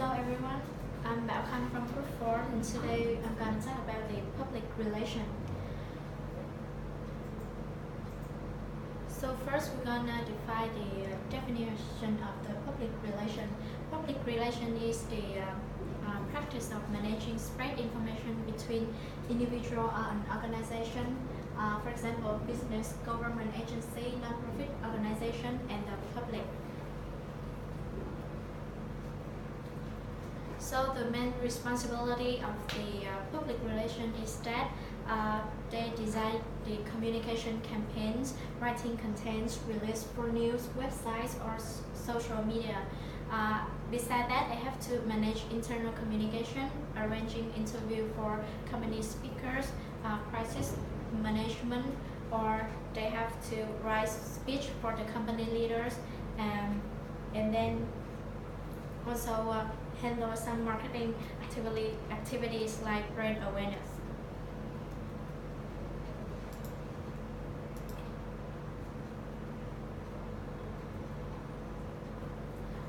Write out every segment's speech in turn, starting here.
Hello everyone, I'm Khanh from Group 4 and today I'm going to talk about the public relation. So first we're going to define the definition of the public relation. Public relation is the practice of managing spread information between individual and organization. For example, business, government agency, non-profit organization, and the public. So the main responsibility of the public relation is that they design the communication campaigns, writing contents, release for news, websites, or social media. Besides that, they have to manage internal communication, arranging interview for company speakers, crisis management, or they have to write speech for the company leaders, and then also handle some marketing activities like brand awareness.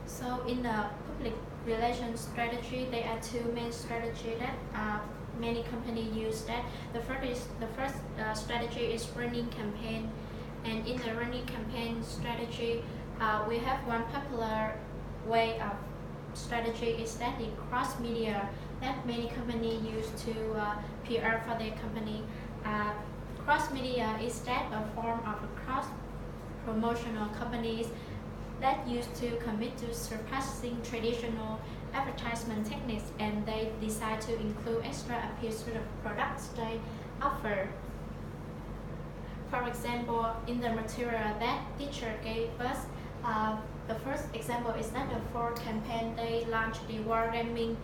So in the public relations strategy, there are two main strategies that many companies use. That the first strategy is running campaign, and in the running campaign strategy, we have one popular way of strategy is that the cross media that many companies use to PR for their company. Cross media is that a form of a cross promotional companies that used to commit to surpassing traditional advertisement techniques, and they decide to include extra appeals to the products they offer. For example, in the material that teacher gave us, the first example is that the Ford campaign, they launched the wargaming.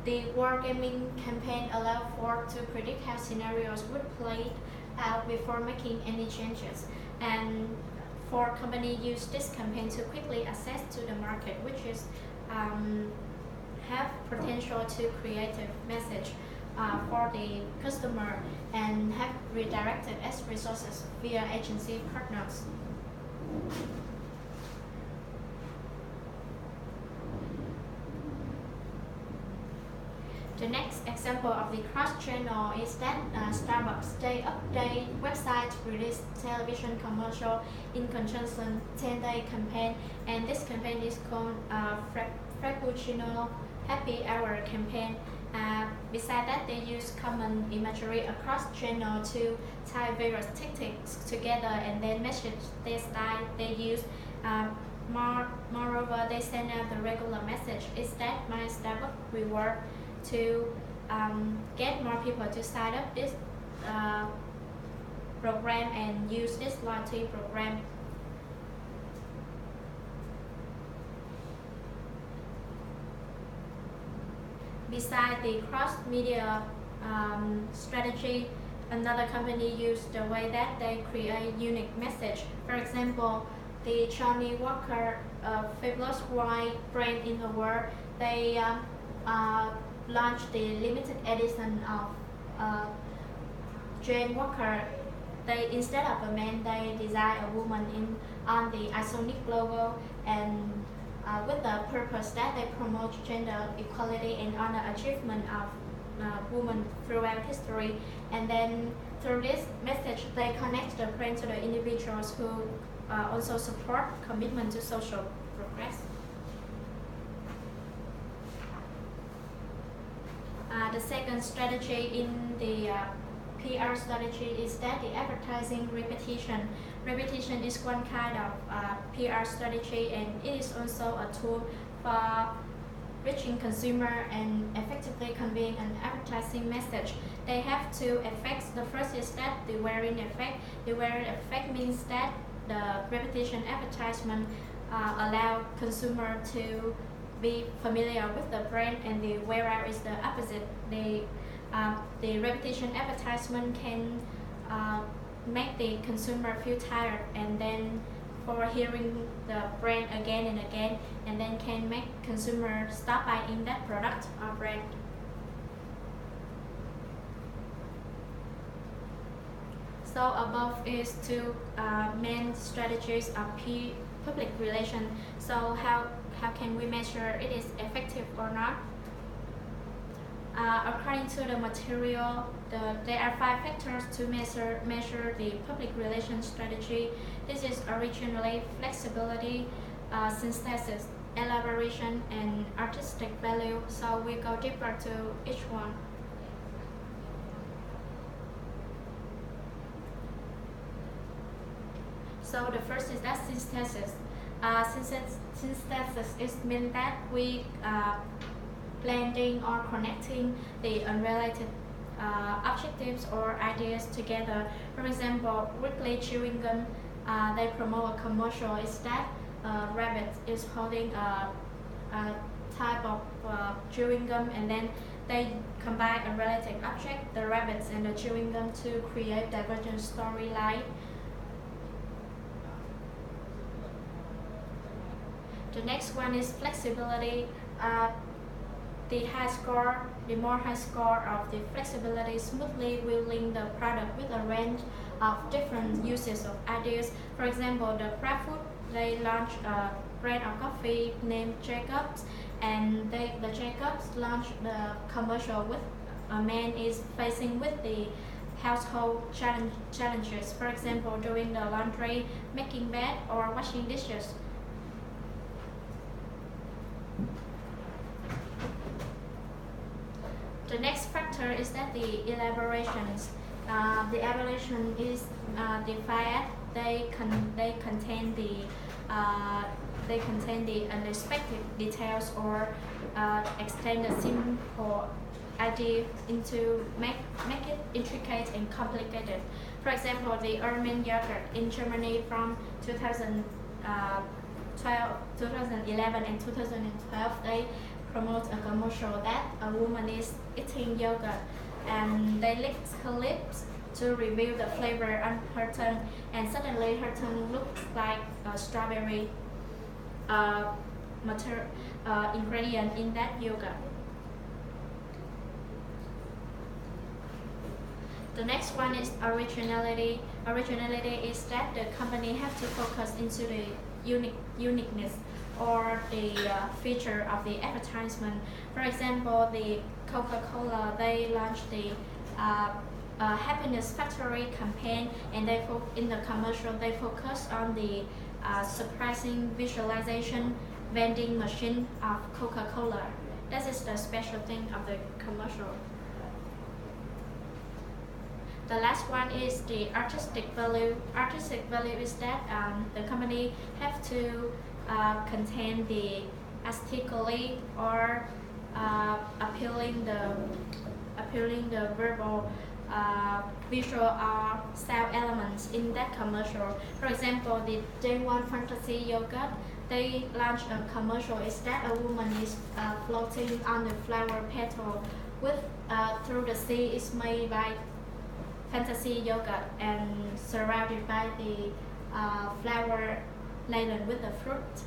The wargaming campaign allowed Ford to predict how scenarios would play out before making any changes. And Ford company used this campaign to quickly access to the market, which is have potential to creative message for the customer and have redirected as resources via agency partners. The next example of the cross-channel is that Starbucks, they update websites, release television commercial in conjunction 10-day campaign, and this campaign is called Frappuccino Happy Hour campaign. Besides that, they use common imagery across channel to tie various tactics together and then message their style they use. Moreover, they send out the regular message is that my Starbucks reward to get more people to sign up this program and use this loyalty program. Besides the cross-media strategy, another company used the way that they create unique message. For example, the Johnny Walker fabulous wine brand in the world, they launched the limited edition of Jane Walker. They, instead of a man, they designed a woman on the iconic logo, and with the purpose that they promote gender equality and honor achievement of women throughout history. And then through this message, they connect the brand to the individuals who also support commitment to social progress. The second strategy in the PR strategy is that the advertising repetition. Repetition is one kind of PR strategy, and it is also a tool for reaching consumer and effectively conveying an advertising message. They have two effects. The first is that the wearing effect. The wearing effect means that the repetition advertisement allow consumer to be familiar with the brand, and the wear out is the opposite. The repetition advertisement can make the consumer feel tired, and then for hearing the brand again and again, and then can make consumer stop buying that product or brand. So above is two main strategies of public relation. So how can we measure it is effective or not? According to the material, there are 5 factors to measure the public relations strategy. This is originally flexibility, synthesis, elaboration, and artistic value. So we go deeper to each one. So the first is that synthesis. Synthesis is mean that we blending or connecting the unrelated objectives or ideas together. For example, weekly chewing gum, they promote a commercial is that rabbit is holding a type of chewing gum, and then they combine a related object, the rabbits and the chewing gum, to create divergent storyline. The next one is flexibility. The more high score of the flexibility smoothly will link the product with a range of different uses of ideas. For example, the Kraft Food, they launched a brand of coffee named Jacobs, and the Jacobs launched the commercial with a man is facing with the household challenges. For example, doing the laundry, making bed, or washing dishes. The next factor is that the elaborations. The elaboration is defined. They contain the unexpected details or extend a simple idea into make it intricate and complicated. For example, the almond yogurt in Germany from 2011 and 2012, they promote a commercial that a woman is eating yogurt, and they licked her lips to reveal the flavor on her tongue, and suddenly her tongue looked like a strawberry ingredient in that yogurt. The next one is originality. Originality is that the company has to focus into the uniqueness or the feature of the advertisement. For example, the Coca-Cola, they launched the Happiness Factory campaign, and in the commercial they focus on the surprising visualization vending machine of Coca-Cola. That is the special thing of the commercial. The last one is the artistic value. Artistic value is that the company have to contain the aesthetically or appealing the verbal, visual or sound elements in that commercial. For example, the Day One Fantasy Yogurt, they launched a commercial is that a woman is floating on the flower petal with through the sea is made by fantasy yogurt and surrounded by the flower laden with the fruit.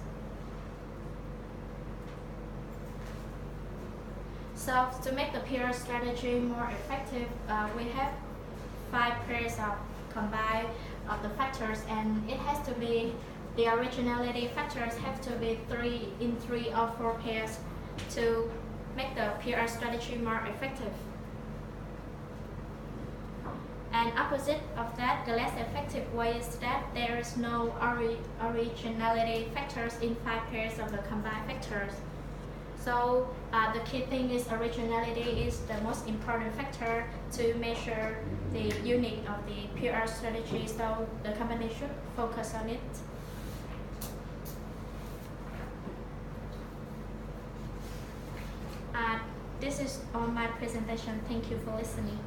So to make the PR strategy more effective, we have 5 pairs of combine of the factors, and it has to be the originality factors have to be 3 or 4 pairs to make the PR strategy more effective. And opposite of that, the less effective way is that there is no originality factors in 5 pairs of the combined factors. So the key thing is originality is the most important factor to measure the unique of the PR strategy, so the company should focus on it. This is all my presentation. Thank you for listening.